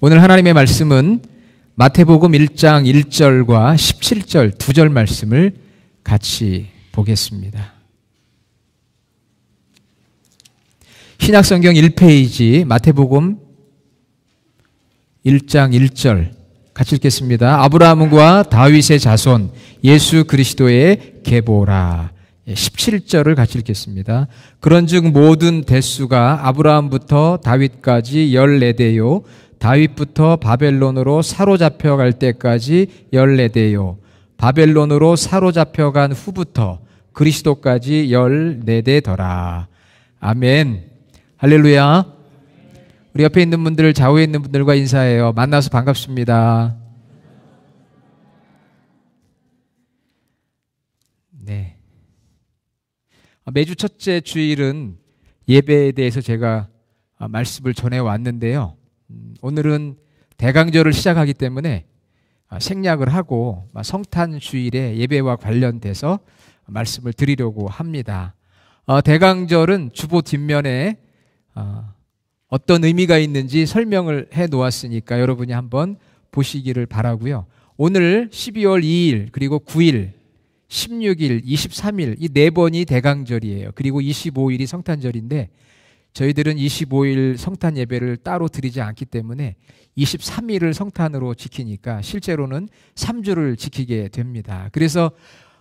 오늘 하나님의 말씀은 마태복음 1장 1절과 17절 두 절 말씀을 같이 보겠습니다. 신약성경 1페이지 마태복음 1장 1절 같이 읽겠습니다. 아브라함과 다윗의 자손 예수 그리스도의 계보라. 17절을 같이 읽겠습니다. 그런즉 모든 대수가 아브라함부터 다윗까지 14대요 다윗부터 바벨론으로 사로잡혀갈 때까지 14대요 바벨론으로 사로잡혀간 후부터 그리스도까지 14대더라. 아멘. 할렐루야. 우리 옆에 있는 분들, 좌우에 있는 분들과 인사해요. 만나서 반갑습니다. 네. 매주 첫째 주일은 예배에 대해서 제가 말씀을 전해왔는데요. 오늘은 대강절을 시작하기 때문에 생략을 하고 성탄 주일에 예배와 관련돼서 말씀을 드리려고 합니다. 대강절은 주보 뒷면에 어떤 의미가 있는지 설명을 해 놓았으니까 여러분이 한번 보시기를 바라고요. 오늘 12월 2일 그리고 9일 16일, 23일 이 네 번이 대강절이에요. 그리고 25일이 성탄절인데 저희들은 25일 성탄 예배를 따로 드리지 않기 때문에 23일을 성탄으로 지키니까 실제로는 3주를 지키게 됩니다. 그래서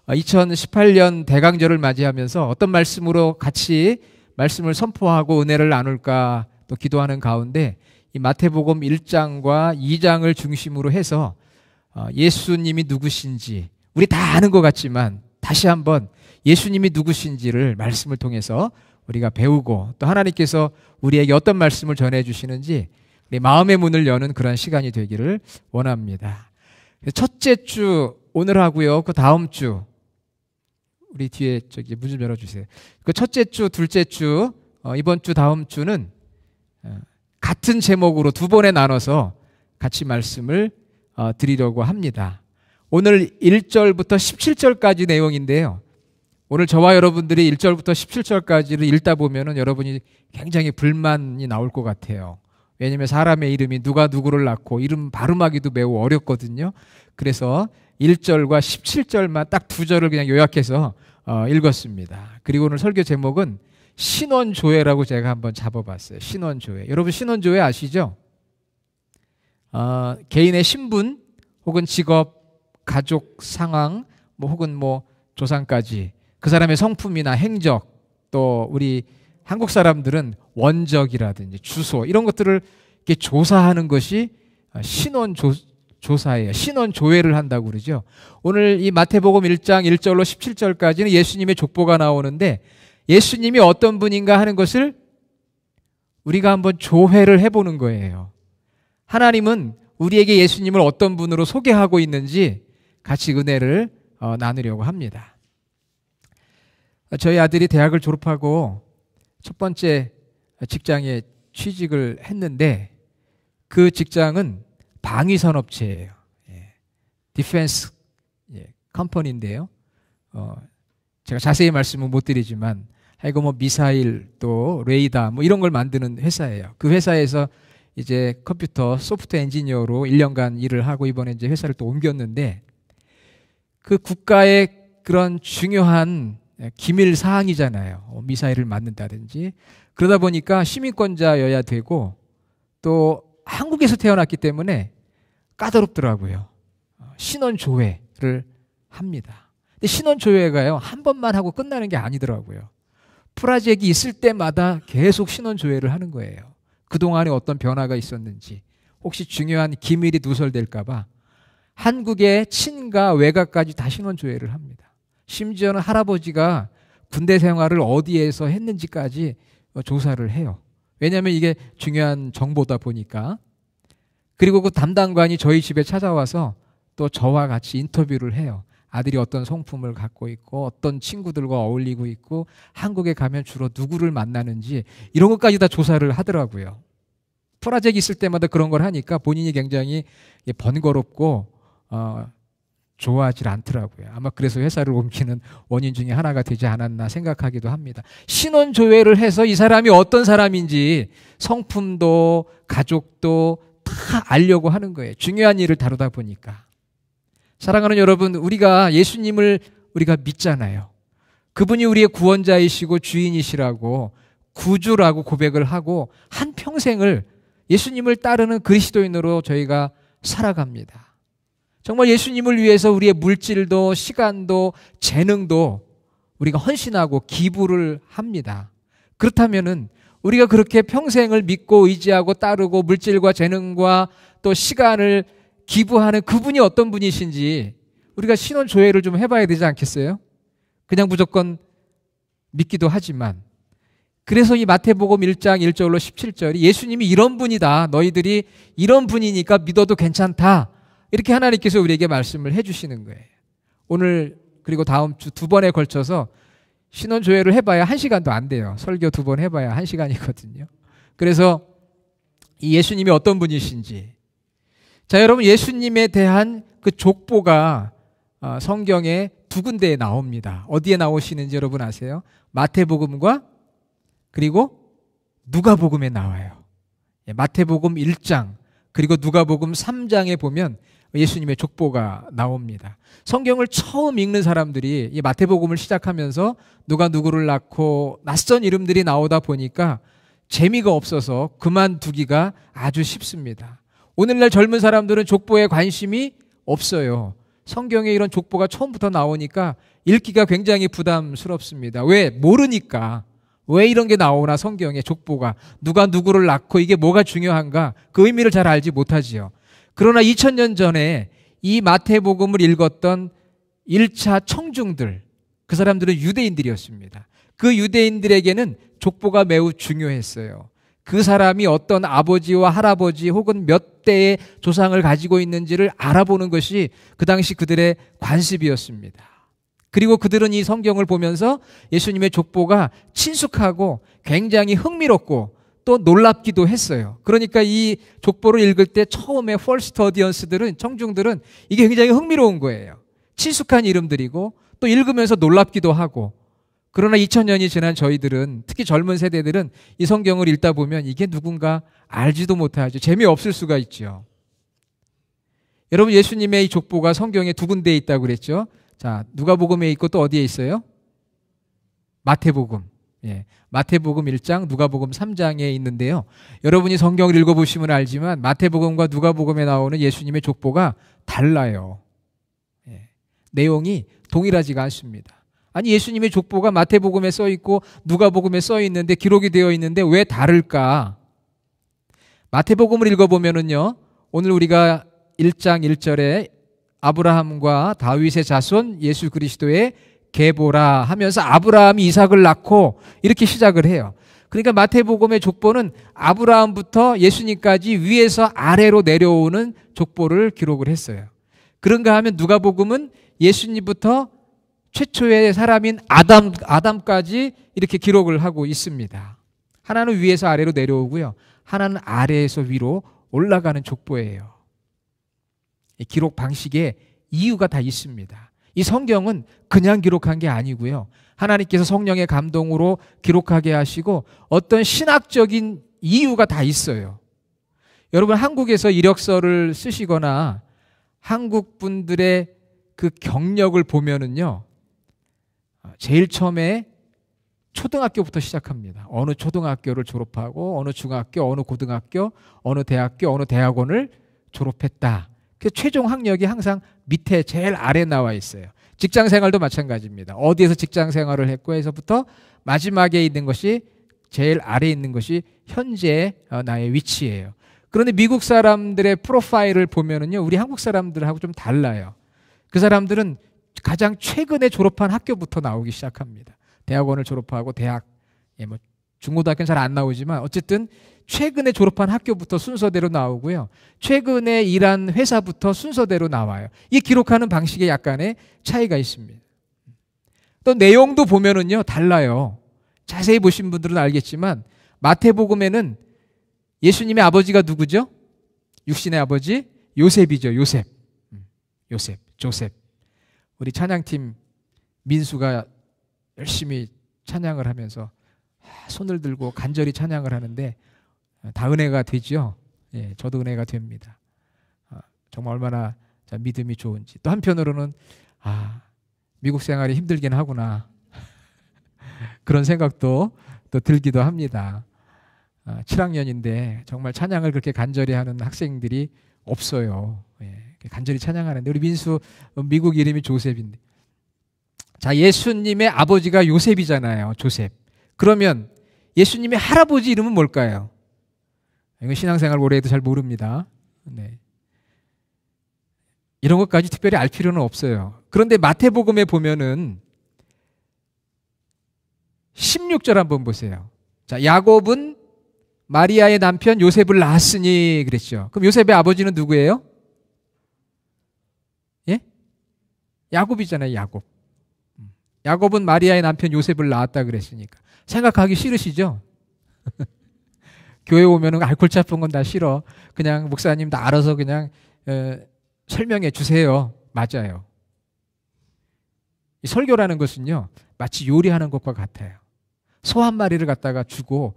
2018년 대강절을 맞이하면서 어떤 말씀으로 같이 말씀을 선포하고 은혜를 나눌까 또 기도하는 가운데 이 마태복음 1장과 2장을 중심으로 해서 예수님이 누구신지 우리 다 아는 것 같지만 다시 한번 예수님이 누구신지를 말씀을 통해서 우리가 배우고 또 하나님께서 우리에게 어떤 말씀을 전해주시는지 우리 마음의 문을 여는 그런 시간이 되기를 원합니다. 첫째 주 오늘 하고요. 그 다음 주 우리 뒤에 저기 문 좀 열어주세요. 그 첫째 주, 둘째 주, 이번 주, 다음 주는 같은 제목으로 두 번에 나눠서 같이 말씀을 드리려고 합니다. 오늘 1절부터 17절까지 내용인데요. 오늘 저와 여러분들이 1절부터 17절까지를 읽다 보면은 여러분이 굉장히 불만이 나올 것 같아요. 왜냐하면 사람의 이름이 누가 누구를 낳고 이름 발음하기도 매우 어렵거든요. 그래서 1절과 17절만 딱 두 절을 그냥 요약해서 읽었습니다. 그리고 오늘 설교 제목은 신원조회라고 제가 한번 잡아봤어요. 신원조회. 여러분 신원조회 아시죠? 개인의 신분 혹은 직업, 가족 상황, 혹은 조상까지 그 사람의 성품이나 행적 또 우리 한국 사람들은 원적이라든지 주소 이런 것들을 이렇게 조사하는 것이 신원조사예요. 신원조회를 한다고 그러죠. 오늘 이 마태복음 1장 1절로 17절까지는 예수님의 족보가 나오는데 예수님이 어떤 분인가 하는 것을 우리가 한번 조회를 해보는 거예요. 하나님은 우리에게 예수님을 어떤 분으로 소개하고 있는지 같이 은혜를 나누려고 합니다. 저희 아들이 대학을 졸업하고 첫 번째 직장에 취직을 했는데 그 직장은 방위산업체예요. 디펜스 컴퍼니인데요. 제가 자세히 말씀은 못 드리지만 하여간 미사일 또 레이더 이런 걸 만드는 회사예요. 그 회사에서 이제 컴퓨터 소프트웨어 엔지니어로 1년간 일을 하고 이번에 이제 회사를 또 옮겼는데 그 국가의 그런 중요한 기밀 사항이잖아요. 미사일을 만든다든지. 그러다 보니까 시민권자여야 되고 또 한국에서 태어났기 때문에 까다롭더라고요. 신원조회를 합니다. 근데 신원조회가요, 한 번만 하고 끝나는 게 아니더라고요. 프로젝트가 있을 때마다 계속 신원조회를 하는 거예요. 그동안에 어떤 변화가 있었는지, 혹시 중요한 기밀이 누설될까봐 한국의 친가 외가까지 다 신원조회를 합니다. 심지어는 할아버지가 군대 생활을 어디에서 했는지까지 조사를 해요. 왜냐하면 이게 중요한 정보다 보니까. 그리고 그 담당관이 저희 집에 찾아와서 또 저와 같이 인터뷰를 해요. 아들이 어떤 성품을 갖고 있고 어떤 친구들과 어울리고 있고 한국에 가면 주로 누구를 만나는지 이런 것까지 다 조사를 하더라고요. 프로젝트 있을 때마다 그런 걸 하니까 본인이 굉장히 번거롭고 좋아하지 않더라고요. 아마 그래서 회사를 옮기는 원인 중에 하나가 되지 않았나 생각하기도 합니다. 신원조회를 해서 이 사람이 어떤 사람인지 성품도 가족도 다 알려고 하는 거예요. 중요한 일을 다루다 보니까. 사랑하는 여러분, 우리가 예수님을 우리가 믿잖아요. 그분이 우리의 구원자이시고 주인이시라고 구주라고 고백을 하고 한평생을 예수님을 따르는 그리스도인으로 저희가 살아갑니다. 정말 예수님을 위해서 우리의 물질도 시간도 재능도 우리가 헌신하고 기부를 합니다. 그렇다면은 우리가 그렇게 평생을 믿고 의지하고 따르고 물질과 재능과 또 시간을 기부하는 그분이 어떤 분이신지 우리가 신원 조회를 좀 해봐야 되지 않겠어요? 그냥 무조건 믿기도 하지만. 그래서 이 마태복음 1장 1절로 17절이 예수님이 이런 분이다. 너희들이 이런 분이니까 믿어도 괜찮다. 이렇게 하나님께서 우리에게 말씀을 해주시는 거예요. 오늘 그리고 다음 주 2번에 걸쳐서 신원조회를 해봐야 1시간도 안 돼요. 설교 2번 해봐야 1시간이거든요. 그래서 이 예수님이 어떤 분이신지. 자, 여러분, 예수님에 대한 그 족보가 성경에 2군데에 나옵니다. 어디에 나오시는지 여러분 아세요? 마태복음과 그리고 누가복음에 나와요. 마태복음 1장 그리고 누가복음 3장에 보면 예수님의 족보가 나옵니다. 성경을 처음 읽는 사람들이 이 마태복음을 시작하면서 누가 누구를 낳고 낯선 이름들이 나오다 보니까 재미가 없어서 그만두기가 아주 쉽습니다. 오늘날 젊은 사람들은 족보에 관심이 없어요. 성경에 이런 족보가 처음부터 나오니까 읽기가 굉장히 부담스럽습니다. 왜? 모르니까. 왜 이런 게 나오나 성경에 족보가. 누가 누구를 낳고 이게 뭐가 중요한가? 그 의미를 잘 알지 못하지요. 그러나 2000년 전에 이 마태복음을 읽었던 1차 청중들, 그 사람들은 유대인들이었습니다. 그 유대인들에게는 족보가 매우 중요했어요. 그 사람이 어떤 아버지와 할아버지 혹은 몇 대의 조상을 가지고 있는지를 알아보는 것이 그 당시 그들의 관습이었습니다. 그리고 그들은 이 성경을 보면서 예수님의 족보가 친숙하고 굉장히 흥미롭고 또 놀랍기도 했어요. 그러니까 이 족보를 읽을 때 처음에 퍼스트 어디언스들은, 청중들은 이게 굉장히 흥미로운 거예요. 친숙한 이름들이고 또 읽으면서 놀랍기도 하고. 그러나 2000년이 지난 저희들은, 특히 젊은 세대들은 이 성경을 읽다 보면 이게 누군가 알지도 못하죠. 재미없을 수가 있죠. 여러분, 예수님의 이 족보가 성경에 2군데에 있다고 그랬죠. 자, 누가복음에 있고 또 어디에 있어요? 마태복음. 예, 마태복음 1장, 누가복음 3장에 있는데요. 여러분이 성경을 읽어보시면 알지만 마태복음과 누가복음에 나오는 예수님의 족보가 달라요. 예, 내용이 동일하지가 않습니다. 아니, 예수님의 족보가 마태복음에 써 있고 누가복음에 써 있는데, 기록이 되어 있는데 왜 다를까? 마태복음을 읽어보면은요, 오늘 우리가 1장 1절에 아브라함과 다윗의 자손 예수 그리스도의 계보라 하면서 아브라함이 이삭을 낳고 이렇게 시작을 해요. 그러니까 마태복음의 족보는 아브라함부터 예수님까지 위에서 아래로 내려오는 족보를 기록을 했어요. 그런가 하면 누가복음은 예수님부터 최초의 사람인 아담까지 이렇게 기록을 하고 있습니다. 하나는 위에서 아래로 내려오고요, 하나는 아래에서 위로 올라가는 족보예요. 이 기록 방식에 이유가 다 있습니다. 이 성경은 그냥 기록한 게 아니고요, 하나님께서 성령의 감동으로 기록하게 하시고 어떤 신학적인 이유가 다 있어요. 여러분, 한국에서 이력서를 쓰시거나 한국 분들의 그 경력을 보면은요, 제일 처음에 초등학교부터 시작합니다. 어느 초등학교를 졸업하고 어느 중학교, 어느 고등학교, 어느 대학교, 어느 대학원을 졸업했다. 그 최종 학력이 항상 밑에 제일 아래 나와 있어요. 직장 생활도 마찬가지입니다. 어디에서 직장 생활을 했고 해서부터 마지막에 있는 것이, 제일 아래에 있는 것이 현재 나의 위치예요. 그런데 미국 사람들의 프로파일을 보면은요, 우리 한국 사람들하고 좀 달라요. 그 사람들은 가장 최근에 졸업한 학교부터 나오기 시작합니다. 대학원을 졸업하고 대학, 중고등학교는 잘 안 나오지만 어쨌든 최근에 졸업한 학교부터 순서대로 나오고요, 최근에 일한 회사부터 순서대로 나와요. 이 기록하는 방식에 약간의 차이가 있습니다. 또 내용도 보면은요, 달라요. 자세히 보신 분들은 알겠지만 마태복음에는 예수님의 아버지가 누구죠? 육신의 아버지 요셉이죠. 요셉, 조셉. 우리 찬양팀 민수가 열심히 찬양을 하면서 손을 들고 간절히 찬양을 하는데 다 은혜가 되죠. 예, 저도 은혜가 됩니다. 정말 얼마나 믿음이 좋은지. 또 한편으로는 미국 생활이 힘들긴 하구나 그런 생각도 또 들기도 합니다. 7학년인데 정말 찬양을 그렇게 간절히 하는 학생들이 없어요. 예, 간절히 찬양하는데 우리 민수 미국 이름이 조셉인데, 자, 예수님의 아버지가 요셉이잖아요. 조셉. 그러면 예수님의 할아버지 이름은 뭘까요? 이건 신앙생활 오래 해도 잘 모릅니다. 네. 이런 것까지 특별히 알 필요는 없어요. 그런데 마태복음에 보면은 16절 한번 보세요. 자, 야곱은 마리아의 남편 요셉을 낳았으니 그랬죠. 그럼 요셉의 아버지는 누구예요? 예? 야곱이잖아요. 야곱. 야곱은 마리아의 남편 요셉을 낳았다 그랬으니까. 생각하기 싫으시죠? 교회 오면은 알코올 잡은 건 다 싫어. 그냥 목사님 다 알아서 그냥 설명해 주세요. 맞아요. 이 설교라는 것은요, 마치 요리하는 것과 같아요. 소 한 마리를 갖다가 주고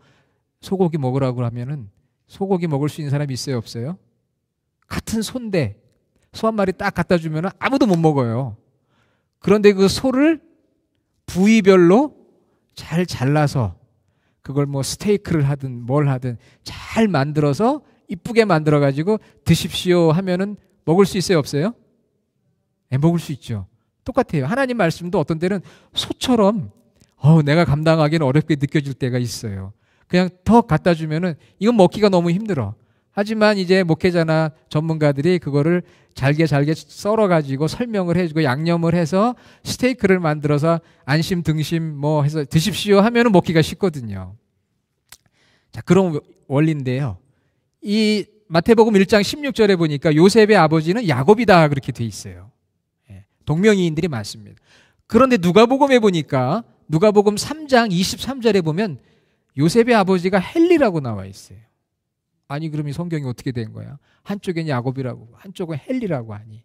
소고기 먹으라고 하면은 소고기 먹을 수 있는 사람이 있어요, 없어요? 같은 소인데 소 한 마리 딱 갖다 주면은 아무도 못 먹어요. 그런데 그 소를 부위별로 잘 잘라서 그걸 뭐 스테이크를 하든 뭘 하든 잘 만들어서 이쁘게 만들어 가지고 드십시오 하면은 먹을 수 있어요, 없어요? 네, 먹을 수 있죠. 똑같아요. 하나님 말씀도 어떤 때는 소처럼 내가 감당하기는 어렵게 느껴질 때가 있어요. 그냥 더 갖다 주면은 이건 먹기가 너무 힘들어. 하지만 이제 목회자나 전문가들이 그거를 잘게 썰어 가지고 설명을 해주고 양념을 해서 스테이크를 만들어서 안심 등심 뭐 해서 드십시오 하면은 먹기가 쉽거든요. 자, 그런 원리인데요. 이 마태복음 1장 16절에 보니까 요셉의 아버지는 야곱이다 그렇게 돼 있어요. 동명이인들이 많습니다. 그런데 누가복음에 보니까 누가복음 3장 23절에 보면 요셉의 아버지가 헬리라고 나와 있어요. 아니, 그럼 이 성경이 어떻게 된 거야? 한쪽엔 야곱이라고 한쪽은 헬리라고 하니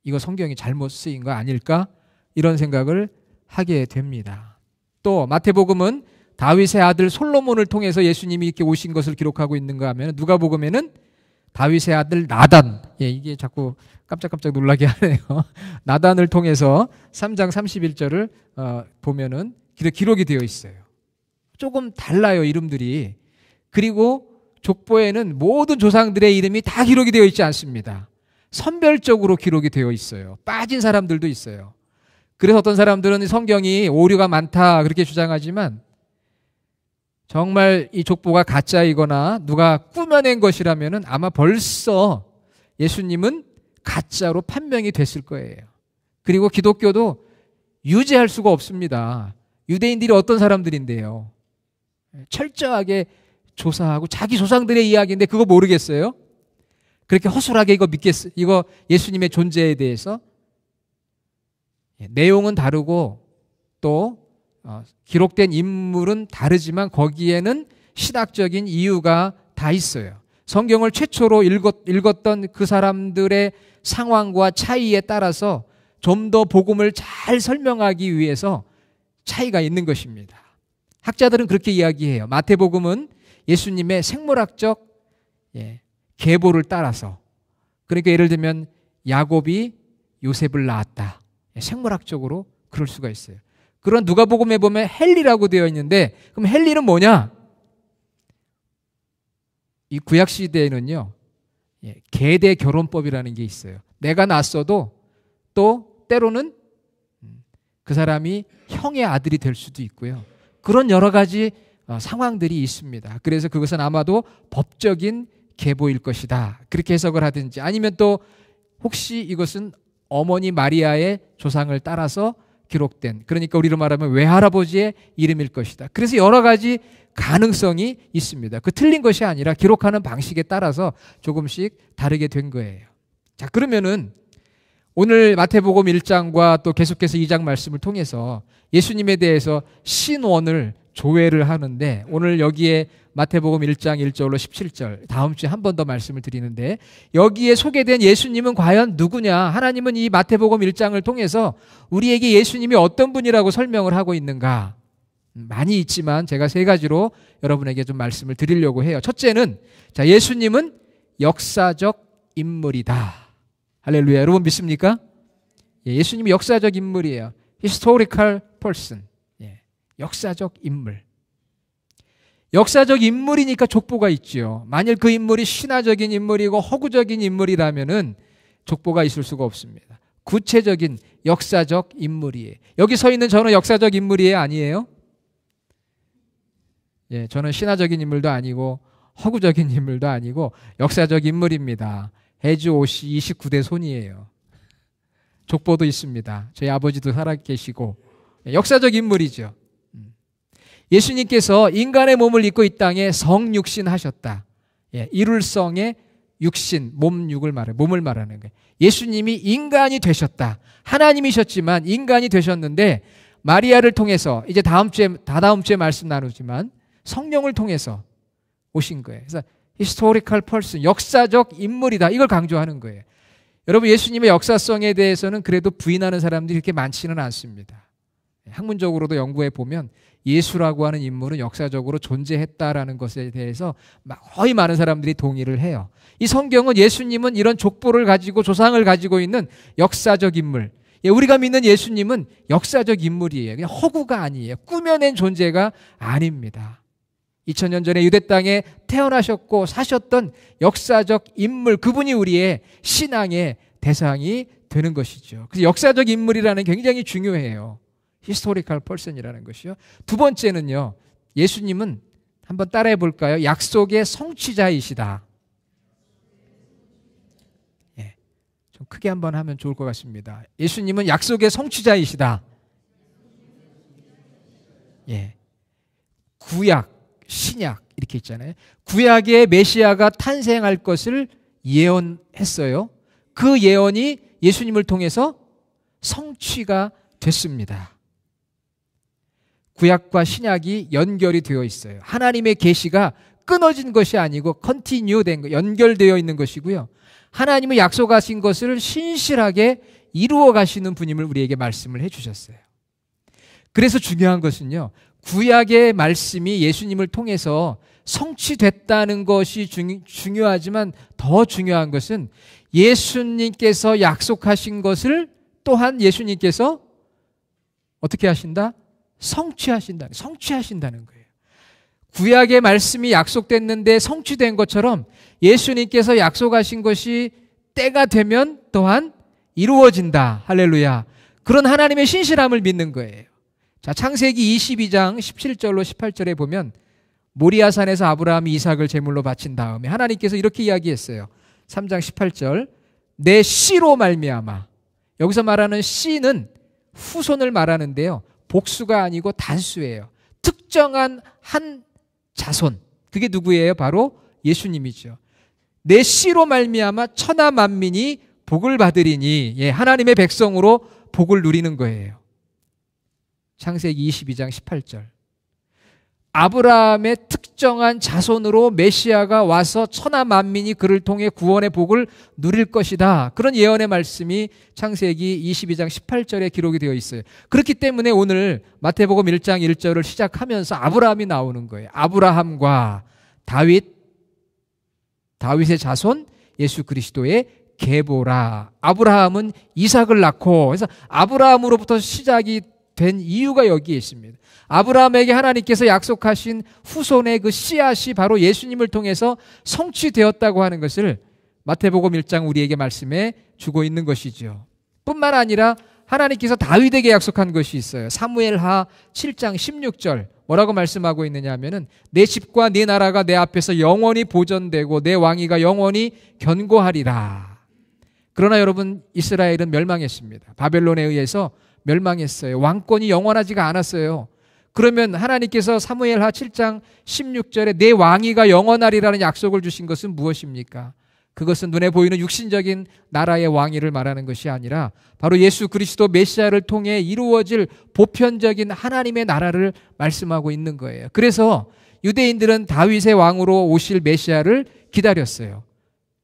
이거 성경이 잘못 쓰인 거 아닐까? 이런 생각을 하게 됩니다. 또 마태복음은 다윗의 아들 솔로몬을 통해서 예수님이 이렇게 오신 것을 기록하고 있는가 하면 누가복음에는 다윗의 아들 나단, 이게 자꾸 깜짝깜짝 놀라게 하네요. 나단을 통해서 3장 31절을 보면은 기록이 되어 있어요. 조금 달라요, 이름들이. 그리고 족보에는 모든 조상들의 이름이 다 기록이 되어 있지 않습니다. 선별적으로 기록이 되어 있어요. 빠진 사람들도 있어요. 그래서 어떤 사람들은 성경이 오류가 많다 그렇게 주장하지만 정말 이 족보가 가짜이거나 누가 꾸며낸 것이라면 아마 벌써 예수님은 가짜로 판명이 됐을 거예요. 그리고 기독교도 유지할 수가 없습니다. 유대인들이 어떤 사람들인데요. 철저하게 조사하고 자기 조상들의 이야기인데 그거 모르겠어요? 그렇게 허술하게 이거 예수님의 존재에 대해서 내용은 다르고 또 기록된 인물은 다르지만 거기에는 신학적인 이유가 다 있어요. 성경을 최초로 읽었던 그 사람들의 상황과 차이에 따라서 좀 더 복음을 잘 설명하기 위해서 차이가 있는 것입니다. 학자들은 그렇게 이야기해요. 마태복음은 예수님의 생물학적 계보를 따라서, 그러니까 예를 들면 야곱이 요셉을 낳았다. 생물학적으로 그럴 수가 있어요. 그런 누가복음에 보면 헬리라고 되어 있는데 그럼 헬리는 뭐냐? 이 구약 시대에는요, 계대 결혼법이라는 게 있어요. 내가 낳았어도 또 때로는 그 사람이 형의 아들이 될 수도 있고요. 그런 여러 가지 상황들이 있습니다. 그래서 그것은 아마도 법적인 계보일 것이다. 그렇게 해석을 하든지 아니면 또 혹시 이것은 어머니 마리아의 조상을 따라서 기록된, 그러니까 우리로 말하면 외할아버지의 이름일 것이다. 그래서 여러 가지 가능성이 있습니다. 그 틀린 것이 아니라 기록하는 방식에 따라서 조금씩 다르게 된 거예요. 자, 그러면은 오늘 마태복음 1장과 또 계속해서 2장 말씀을 통해서 예수님에 대해서 신원을 조회를 하는데 오늘 여기에 마태복음 1장 1절로 17절 다음 주에 한 번 더 말씀을 드리는데 여기에 소개된 예수님은 과연 누구냐? 하나님은 이 마태복음 1장을 통해서 우리에게 예수님이 어떤 분이라고 설명을 하고 있는가? 많이 있지만 제가 세 가지로 여러분에게 좀 말씀을 드리려고 해요. 첫째는, 자, 예수님은 역사적 인물이다. 할렐루야. 여러분 믿습니까? 예수님이 역사적 인물이에요. Historical person. 역사적 인물. 역사적 인물이니까 족보가 있지요. 만일 그 인물이 신화적인 인물이고 허구적인 인물이라면은 족보가 있을 수가 없습니다. 구체적인 역사적 인물이에요. 여기 서 있는 저는 역사적 인물이에요? 아니에요? 저는 신화적인 인물도 아니고 허구적인 인물도 아니고 역사적 인물입니다. 해주 옷이 29대 손이에요. 족보도 있습니다. 저희 아버지도 살아계시고 역사적 인물이죠. 예수님께서 인간의 몸을 입고 이 땅에 성육신 하셨다. 이룰성의 육신, 몸육을 말해, 몸을 말하는 거예요. 예수님이 인간이 되셨다. 하나님이셨지만 인간이 되셨는데 마리아를 통해서, 이제 다다음 주에 말씀 나누지만 성령을 통해서 오신 거예요. 그래서 historical person, 역사적 인물이다. 이걸 강조하는 거예요. 여러분, 예수님의 역사성에 대해서는 그래도 부인하는 사람들이 그렇게 많지는 않습니다. 학문적으로도 연구해 보면 예수라고 하는 인물은 역사적으로 존재했다라는 것에 대해서 거의 많은 사람들이 동의를 해요. 이 성경은 예수님은 이런 족보를 가지고 조상을 가지고 있는 역사적 인물, 우리가 믿는 예수님은 역사적 인물이에요. 그냥 허구가 아니에요. 꾸며낸 존재가 아닙니다. 2000년 전에 유대 땅에 태어나셨고 사셨던 역사적 인물, 그분이 우리의 신앙의 대상이 되는 것이죠. 그래서 역사적 인물이라는 게 굉장히 중요해요. historical person이라는 것이요. 두 번째는요, 예수님은 한번 따라해 볼까요? 약속의 성취자이시다. 좀 크게 한번 하면 좋을 것 같습니다. 예수님은 약속의 성취자이시다. 구약, 신약 이렇게 있잖아요. 구약의 메시아가 탄생할 것을 예언했어요. 그 예언이 예수님을 통해서 성취가 됐습니다. 구약과 신약이 연결이 되어 있어요. 하나님의 계시가 끊어진 것이 아니고 컨티뉴 된 거, 연결되어 있는 것이고요. 하나님의 약속하신 것을 신실하게 이루어 가시는 분임을 우리에게 말씀을 해 주셨어요. 그래서 중요한 것은요, 구약의 말씀이 예수님을 통해서 성취됐다는 것이 중요하지만 더 중요한 것은 예수님께서 약속하신 것을 또한 예수님께서 어떻게 하신다? 성취하신다는 거예요. 구약의 말씀이 약속됐는데 성취된 것처럼 예수님께서 약속하신 것이 때가 되면 또한 이루어진다. 할렐루야. 그런 하나님의 신실함을 믿는 거예요. 자, 창세기 22장 17절로 18절에 보면 모리아산에서 아브라함이 이삭을 제물로 바친 다음에 하나님께서 이렇게 이야기했어요. 3장 18절, 내 씨로 말미암아. 여기서 말하는 씨는 후손을 말하는데요, 복수가 아니고 단수예요. 특정한 한 자손, 그게 누구예요? 바로 예수님이죠. 내 씨로 말미암아 천하 만민이 복을 받으리니, 하나님의 백성으로 복을 누리는 거예요. 창세기 22장 18절. 아브라함의 특정한 자손으로 메시아가 와서 천하 만민이 그를 통해 구원의 복을 누릴 것이다. 그런 예언의 말씀이 창세기 22장 18절에 기록이 되어 있어요. 그렇기 때문에 오늘 마태복음 1장 1절을 시작하면서 아브라함이 나오는 거예요. 아브라함과 다윗의 자손 예수 그리스도의 계보라. 아브라함은 이삭을 낳고, 그래서 아브라함으로부터 시작이 된 이유가 여기에 있습니다. 아브라함에게 하나님께서 약속하신 후손의 그 씨앗이 바로 예수님을 통해서 성취되었다고 하는 것을 마태복음 1장 우리에게 말씀해 주고 있는 것이죠. 뿐만 아니라 하나님께서 다윗에게 약속한 것이 있어요. 사무엘하 7장 16절 뭐라고 말씀하고 있느냐 하면은 내 집과 네 나라가 내 앞에서 영원히 보존되고 내 왕위가 영원히 견고하리라. 그러나 여러분, 이스라엘은 멸망했습니다. 바벨론에 의해서 멸망했어요. 왕권이 영원하지가 않았어요. 그러면 하나님께서 사무엘하 7장 16절에 내 왕위가 영원하리라는 약속을 주신 것은 무엇입니까? 그것은 눈에 보이는 육신적인 나라의 왕위를 말하는 것이 아니라 바로 예수 그리스도 메시아를 통해 이루어질 보편적인 하나님의 나라를 말씀하고 있는 거예요. 그래서 유대인들은 다윗의 왕으로 오실 메시아를 기다렸어요.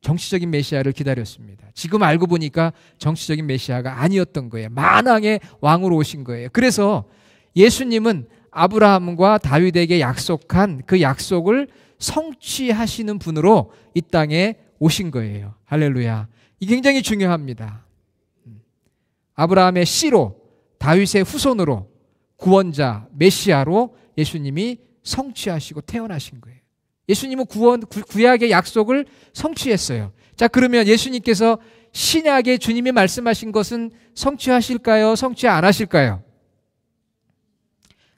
정치적인 메시아를 기다렸습니다. 지금 알고 보니까 정치적인 메시아가 아니었던 거예요. 만왕의 왕으로 오신 거예요. 그래서 예수님은 아브라함과 다윗에게 약속한 그 약속을 성취하시는 분으로 이 땅에 오신 거예요. 할렐루야. 이게 굉장히 중요합니다. 아브라함의 씨로, 다윗의 후손으로, 구원자 메시아로 예수님이 성취하시고 태어나신 거예요. 예수님은 구약의 약속을 성취했어요. 자, 그러면 예수님께서 신약에 주님이 말씀하신 것은 성취하실까요? 성취 안 하실까요?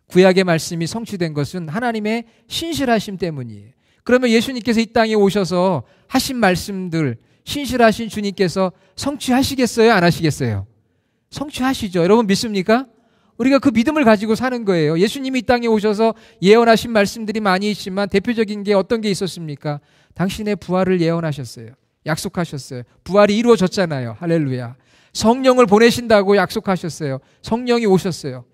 구약의 말씀이 성취된 것은 하나님의 신실하심 때문이에요. 그러면 예수님께서 이 땅에 오셔서 하신 말씀들, 신실하신 주님께서 성취하시겠어요? 안 하시겠어요? 성취하시죠. 여러분 믿습니까? 우리가 그 믿음을 가지고 사는 거예요. 예수님이 이 땅에 오셔서 예언하신 말씀들이 많이 있지만 대표적인 게 어떤 게 있었습니까? 당신의 부활을 예언하셨어요. 약속하셨어요. 부활이 이루어졌잖아요. 할렐루야. 성령을 보내신다고 약속하셨어요. 성령이 오셨어요.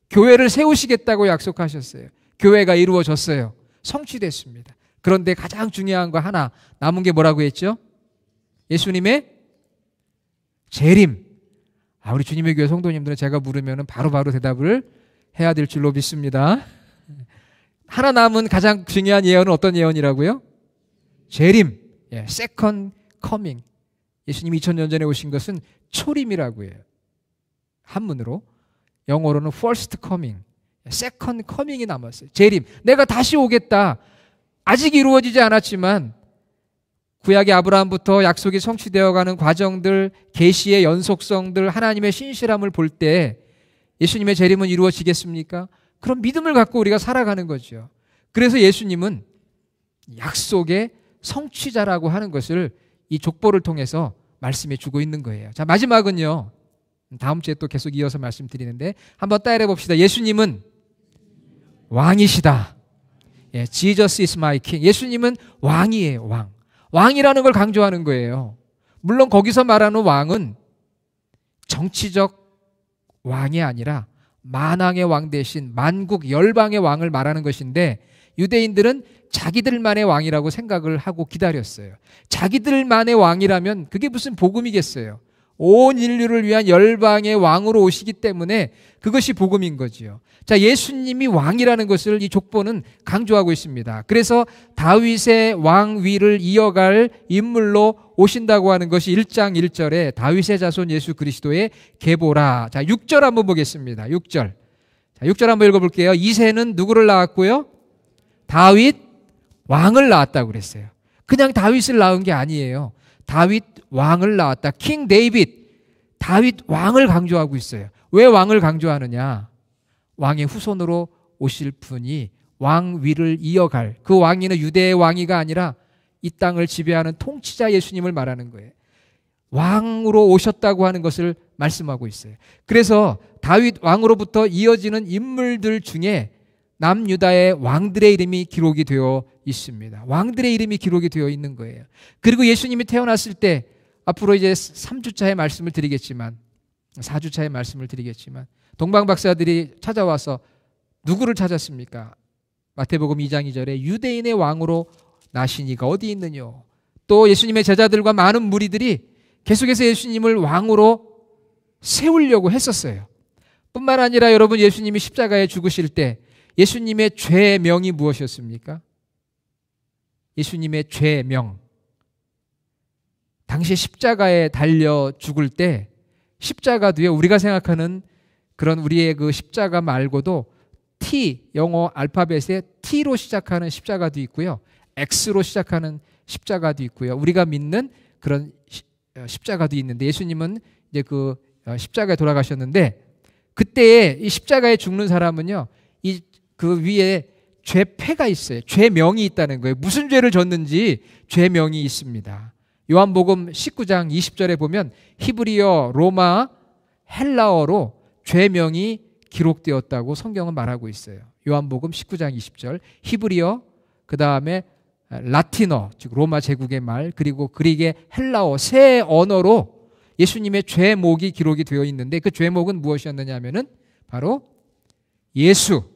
교회를 세우시겠다고 약속하셨어요. 교회가 이루어졌어요. 성취됐습니다. 그런데 가장 중요한 거 하나 남은 게 뭐라고 했죠? 예수님의 재림. 우리 주님의 교회 성도님들은 제가 물으면 바로바로 대답을 해야 될 줄로 믿습니다. 하나 남은 가장 중요한 예언은 어떤 예언이라고요? 재림. Second coming. 예수님이 2000년 전에 오신 것은 초림이라고 해요. 한문으로. 영어로는 first coming. Second coming이 남았어요. 재림. 내가 다시 오겠다. 아직 이루어지지 않았지만 구약의 아브라함부터 약속이 성취되어가는 과정들, 계시의 연속성들, 하나님의 신실함을 볼 때 예수님의 재림은 이루어지겠습니까? 그런 믿음을 갖고 우리가 살아가는 거죠. 그래서 예수님은 약속의 성취자라고 하는 것을 이 족보를 통해서 말씀해 주고 있는 거예요. 자, 마지막은요. 다음 주에 또 계속 이어서 말씀드리는데 한번 따라해 봅시다. 예수님은 왕이시다. Jesus is my king. 예수님은 왕이에요. 왕. 왕이라는 걸 강조하는 거예요. 물론 거기서 말하는 왕은 정치적 왕이 아니라 만왕의 왕 대신 만국 열방의 왕을 말하는 것인데 유대인들은 자기들만의 왕이라고 생각을 하고 기다렸어요. 자기들만의 왕이라면 그게 무슨 복음이겠어요. 온 인류를 위한 열방의 왕으로 오시기 때문에 그것이 복음인 거지요. 자, 예수님이 왕이라는 것을 이 족보는 강조하고 있습니다. 그래서 다윗의 왕위를 이어갈 인물로 오신다고 하는 것이 1장 1절에 다윗의 자손 예수 그리스도의 계보라. 자, 6절 한번 보겠습니다. 6절. 자, 6절 한번 읽어볼게요. 이새는 누구를 낳았고요? 다윗 왕을 낳았다고 그랬어요. 그냥 다윗을 낳은 게 아니에요. 다윗 왕을 낳았다. 킹 데이빗. 다윗 왕을 강조하고 있어요. 왜 왕을 강조하느냐? 왕의 후손으로 오실 분이 왕위를 이어갈, 그 왕위는 유대의 왕위가 아니라 이 땅을 지배하는 통치자 예수님을 말하는 거예요. 왕으로 오셨다고 하는 것을 말씀하고 있어요. 그래서 다윗 왕으로부터 이어지는 인물들 중에 남유다의 왕들의 이름이 기록이 되어 있습니다. 왕들의 이름이 기록이 되어 있는 거예요. 그리고 예수님이 태어났을 때 앞으로 이제 3주차의 말씀을 드리겠지만 4주차의 말씀을 드리겠지만 동방 박사들이 찾아와서 누구를 찾았습니까? 마태복음 2장 2절에 유대인의 왕으로 나신 이가 어디 있느냐. 또 예수님의 제자들과 많은 무리들이 계속해서 예수님을 왕으로 세우려고 했었어요. 뿐만 아니라 여러분 예수님이 십자가에 죽으실 때 예수님의 죄명이 무엇이었습니까? 예수님의 죄명. 당시 십자가에 달려 죽을 때 십자가 뒤에 우리가 생각하는 그런 우리의 그 십자가 말고도 T, 영어 알파벳의 T로 시작하는 십자가도 있고요. X로 시작하는 십자가도 있고요. 우리가 믿는 그런 십자가도 있는데 예수님은 이제 그 십자가에 돌아가셨는데 그때에 이 십자가에 죽는 사람은요. 그 위에 죄패가 있어요. 죄명이 있다는 거예요. 무슨 죄를 졌는지 죄명이 있습니다. 요한복음 19장 20절에 보면 히브리어, 로마, 헬라어로 죄명이 기록되었다고 성경은 말하고 있어요. 요한복음 19장 20절 히브리어, 그 다음에 라틴어, 즉 로마 제국의 말, 그리고 그릭의 헬라어 세 언어로 예수님의 죄목이 기록이 되어 있는데 그 죄목은 무엇이었느냐 하면은 바로 예수,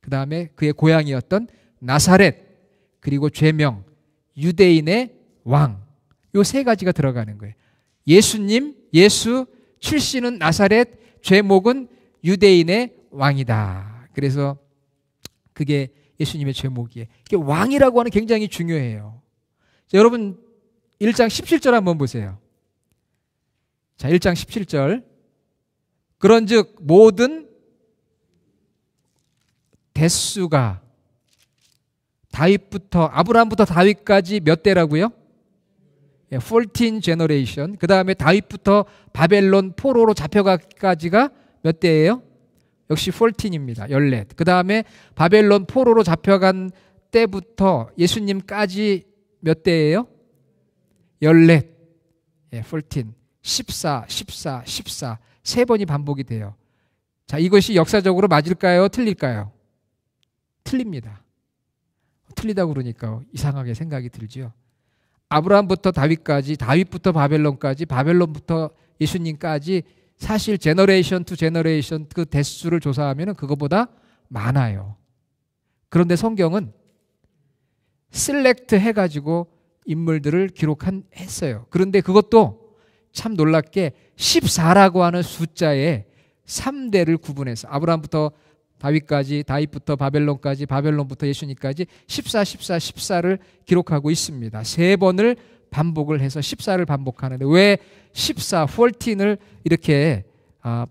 그 다음에 그의 고향이었던 나사렛, 그리고 죄명 유대인의 왕, 요 세 가지가 들어가는 거예요. 예수님, 예수, 출신은 나사렛, 죄목은 유대인의 왕이다. 그래서 그게 예수님의 제목이에요. 이게 왕이라고 하는 굉장히 중요해요. 자, 여러분 1장 17절 한번 보세요. 자, 1장 17절. 그런즉 모든 대수가 다윗부터 아브라함부터 다윗까지 몇 대라고요? 14 제너레이션. 그 다음에 다윗부터 바벨론 포로로 잡혀가기까지가 몇 대예요? 역시 14입니다. 14. 그 다음에 바벨론 포로로 잡혀간 때부터 예수님까지 몇 대예요? 14. 14. 14, 14, 14. 세 번이 반복이 돼요. 자, 이것이 역사적으로 맞을까요? 틀릴까요? 틀립니다. 틀리다고 그러니까 이상하게 생각이 들죠. 아브라함부터 다윗까지, 다윗부터 바벨론까지, 바벨론부터 예수님까지 사실 제너레이션 투 제너레이션 그 대수를 조사하면 그거보다 많아요. 그런데 성경은 셀렉트 해가지고 인물들을 기록했어요. 그런데 그것도 참 놀랍게 14라고 하는 숫자에 3대를 구분해서 아브라함부터 다윗까지, 다윗부터 바벨론까지, 바벨론부터 예수님까지 14, 14, 14를 기록하고 있습니다. 3번을 반복을 해서 14를 반복하는데 왜 14, 14을 이렇게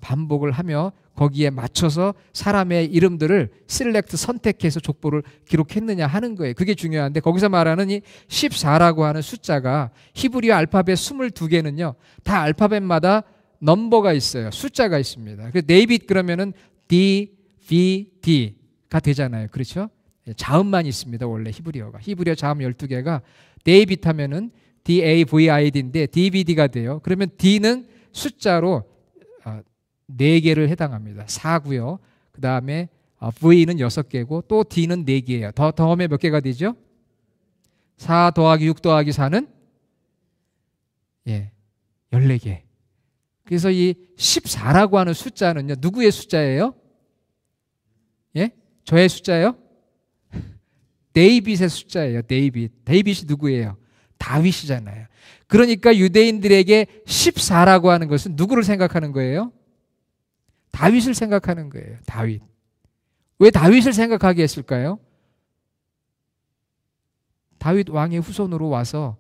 반복을 하며 거기에 맞춰서 사람의 이름들을 셀렉트 선택해서 족보를 기록했느냐 하는 거예요. 그게 중요한데 거기서 말하는 이 14라고 하는 숫자가 히브리어 알파벳 22개는요. 다 알파벳마다 넘버가 있어요. 숫자가 있습니다. 그래서 데이빗 그러면은 D, V, D가 되잖아요. 그렇죠? 자음만 있습니다. 원래 히브리어가. 히브리어 자음 12개가 데이빗 하면은 D-A-V-I-D인데 DVD가 돼요. 그러면 D는 숫자로 4개를 해당합니다. 4고요. 그 다음에 V는 6개고 또 D는 4개예요. 더하면 몇 개가 되죠? 4 더하기 6 더하기 4는 14개. 그래서 이 14라고 하는 숫자는요. 누구의 숫자예요? 예? 저의 숫자예요? 데이빗의 숫자예요. 데이빗이 누구예요? 다윗이잖아요. 그러니까 유대인들에게 14라고 하는 것은 누구를 생각하는 거예요? 다윗을 생각하는 거예요. 다윗. 왜 다윗을 생각하게 했을까요? 다윗 왕의 후손으로 와서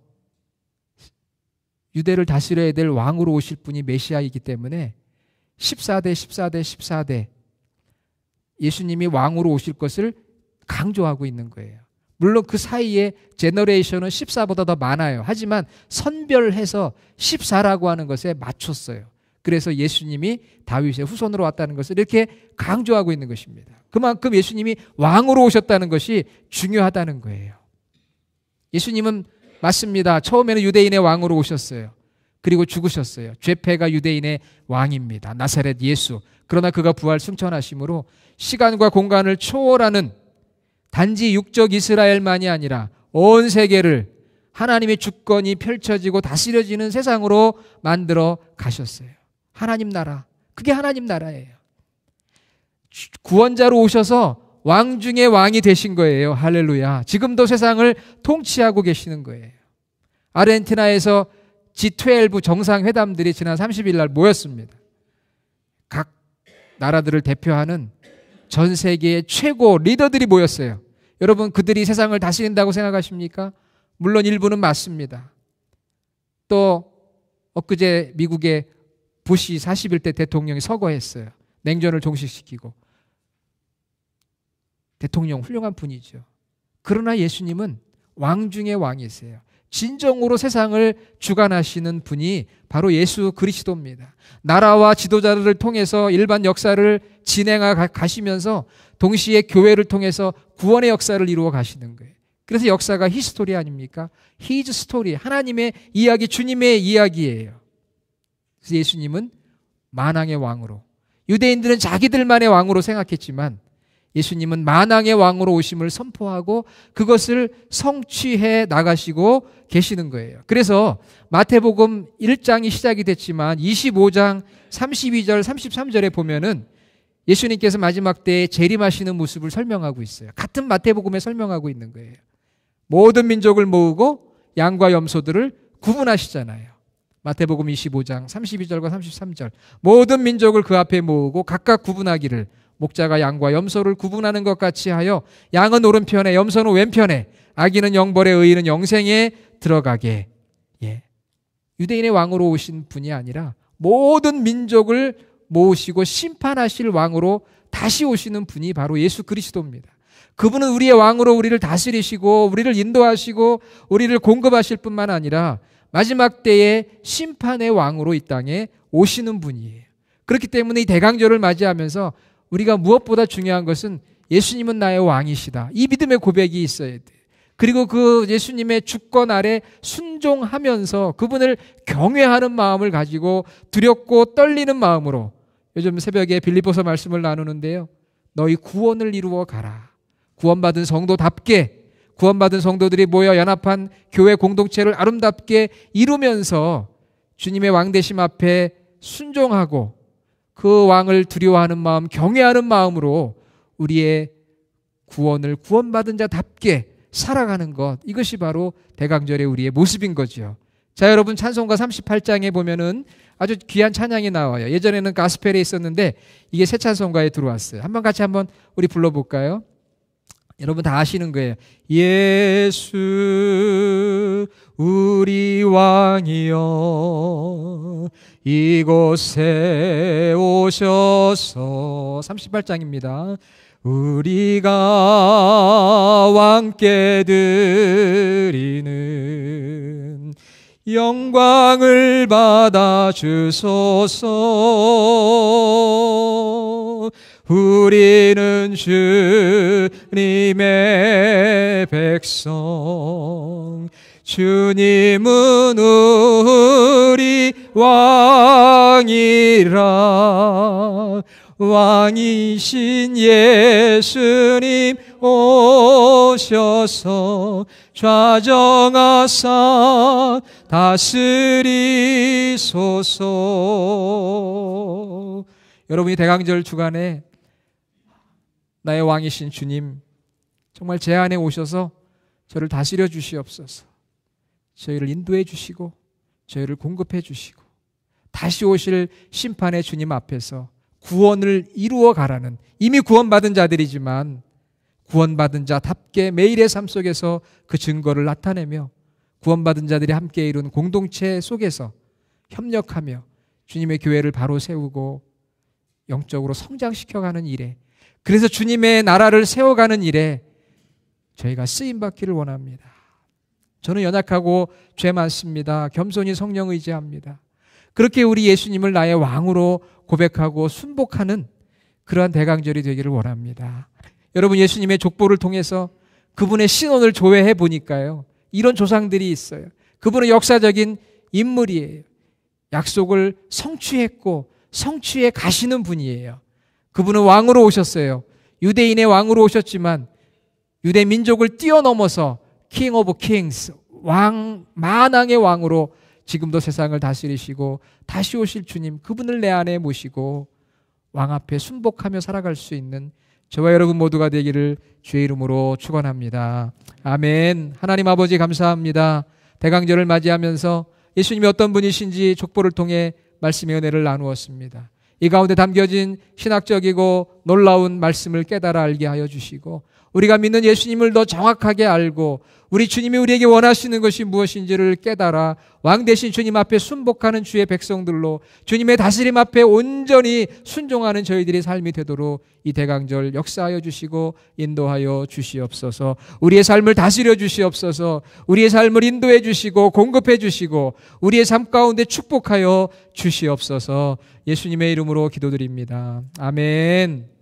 유대를 다스려야 될 왕으로 오실 분이 메시아이기 때문에 14대, 14대, 14대 예수님이 왕으로 오실 것을 강조하고 있는 거예요. 물론 그 사이에 제너레이션은 14보다 더 많아요. 하지만 선별해서 14라고 하는 것에 맞췄어요. 그래서 예수님이 다윗의 후손으로 왔다는 것을 이렇게 강조하고 있는 것입니다. 그만큼 예수님이 왕으로 오셨다는 것이 중요하다는 거예요. 예수님은 맞습니다. 처음에는 유대인의 왕으로 오셨어요. 그리고 죽으셨어요. 죄패가 유대인의 왕입니다. 나사렛 예수. 그러나 그가 부활 승천하심으로 시간과 공간을 초월하는 단지 육적 이스라엘만이 아니라 온 세계를 하나님의 주권이 펼쳐지고 다스려지는 세상으로 만들어 가셨어요. 하나님 나라. 그게 하나님 나라예요. 구원자로 오셔서 왕 중에 왕이 되신 거예요. 할렐루야. 지금도 세상을 통치하고 계시는 거예요. 아르헨티나에서 G12 정상회담들이 지난 30일 날 모였습니다. 각 나라들을 대표하는 전 세계의 최고 리더들이 모였어요. 여러분 그들이 세상을 다스린다고 생각하십니까? 물론 일부는 맞습니다. 또 엊그제 미국의 부시 41대 대통령이 서거했어요. 냉전을 종식시키고. 대통령 훌륭한 분이죠. 그러나 예수님은 왕 중의 왕이세요. 진정으로 세상을 주관하시는 분이 바로 예수 그리스도입니다. 나라와 지도자들을 통해서 일반 역사를 진행하 가시면서 동시에 교회를 통해서 구원의 역사를 이루어 가시는 거예요. 그래서 역사가 히스토리 아닙니까? 히즈 스토리. 하나님의 이야기, 주님의 이야기예요. 그래서 예수님은 만왕의 왕으로, 유대인들은 자기들만의 왕으로 생각했지만 예수님은 만왕의 왕으로 오심을 선포하고 그것을 성취해 나가시고 계시는 거예요. 그래서 마태복음 1장이 시작이 됐지만 25장 32절 33절에 보면은 예수님께서 마지막 때에 재림하시는 모습을 설명하고 있어요. 같은 마태복음에 설명하고 있는 거예요. 모든 민족을 모으고 양과 염소들을 구분하시잖아요. 마태복음 25장 32절과 33절 모든 민족을 그 앞에 모으고 각각 구분하기를 목자가 양과 염소를 구분하는 것 같이 하여 양은 오른편에 염소는 왼편에 악인은 영벌에 의인은 영생에 들어가게. 예. 유대인의 왕으로 오신 분이 아니라 모든 민족을 모으시고 심판하실 왕으로 다시 오시는 분이 바로 예수 그리스도입니다. 그분은 우리의 왕으로 우리를 다스리시고 우리를 인도하시고 우리를 공급하실 뿐만 아니라 마지막 때에 심판의 왕으로 이 땅에 오시는 분이에요. 그렇기 때문에 이 대강절을 맞이하면서 우리가 무엇보다 중요한 것은 예수님은 나의 왕이시다. 이 믿음의 고백이 있어야 돼. 그리고 그 예수님의 주권 아래 순종하면서 그분을 경외하는 마음을 가지고 두렵고 떨리는 마음으로 요즘 새벽에 빌립보서 말씀을 나누는데요. 너희 구원을 이루어 가라. 구원받은 성도답게 구원받은 성도들이 모여 연합한 교회 공동체를 아름답게 이루면서 주님의 왕되심 앞에 순종하고 그 왕을 두려워하는 마음, 경외하는 마음으로 우리의 구원을 구원받은 자답게 살아가는 것, 이것이 바로 대강절의 우리의 모습인 거죠. 자, 여러분 찬송가 38장에 보면은 아주 귀한 찬양이 나와요. 예전에는 가스펠에 있었는데 이게 새 찬송가에 들어왔어요. 같이 한번 우리 불러볼까요? 여러분 다 아시는 거예요. 예수 우리 왕이여 이곳에 오셔서 38장입니다. 우리가 왕께 드리는 영광을 받아 주소서. 우리는 주님의 백성, 주님은 우리 왕이라. 왕이신 예수님 오셔서 좌정하사 다스리소서. 여러분이 대강절 주간에 나의 왕이신 주님 정말 제 안에 오셔서 저를 다스려 주시옵소서. 저희를 인도해 주시고 저희를 공급해 주시고 다시 오실 심판의 주님 앞에서 구원을 이루어 가라는, 이미 구원받은 자들이지만 구원받은 자답게 매일의 삶 속에서 그 증거를 나타내며 구원받은 자들이 함께 이룬 공동체 속에서 협력하며 주님의 교회를 바로 세우고 영적으로 성장시켜가는 일에, 그래서 주님의 나라를 세워가는 일에 저희가 쓰임받기를 원합니다. 저는 연약하고 죄 많습니다. 겸손히 성령 의지합니다. 그렇게 우리 예수님을 나의 왕으로 고백하고 순복하는 그러한 대강절이 되기를 원합니다. 여러분, 예수님의 족보를 통해서 그분의 신원을 조회해 보니까요, 이런 조상들이 있어요. 그분은 역사적인 인물이에요. 약속을 성취했고 성취해 가시는 분이에요. 그분은 왕으로 오셨어요. 유대인의 왕으로 오셨지만 유대 민족을 뛰어넘어서 킹 오브 킹스, 왕, 만왕의 왕으로 지금도 세상을 다스리시고 다시 오실 주님, 그분을 내 안에 모시고 왕 앞에 순복하며 살아갈 수 있는 저와 여러분 모두가 되기를 주의 이름으로 축원합니다. 아멘. 하나님 아버지 감사합니다. 대강절을 맞이하면서 예수님이 어떤 분이신지 족보를 통해 말씀의 은혜를 나누었습니다. 이 가운데 담겨진 신학적이고 놀라운 말씀을 깨달아 알게 하여 주시고 우리가 믿는 예수님을 더 정확하게 알고 우리 주님이 우리에게 원하시는 것이 무엇인지를 깨달아 왕 대신 주님 앞에 순복하는 주의 백성들로 주님의 다스림 앞에 온전히 순종하는 저희들의 삶이 되도록 이 대강절 역사하여 주시고 인도하여 주시옵소서. 우리의 삶을 다스려 주시옵소서. 우리의 삶을 인도해 주시고 공급해 주시고 우리의 삶 가운데 축복하여 주시옵소서. 예수님의 이름으로 기도드립니다. 아멘.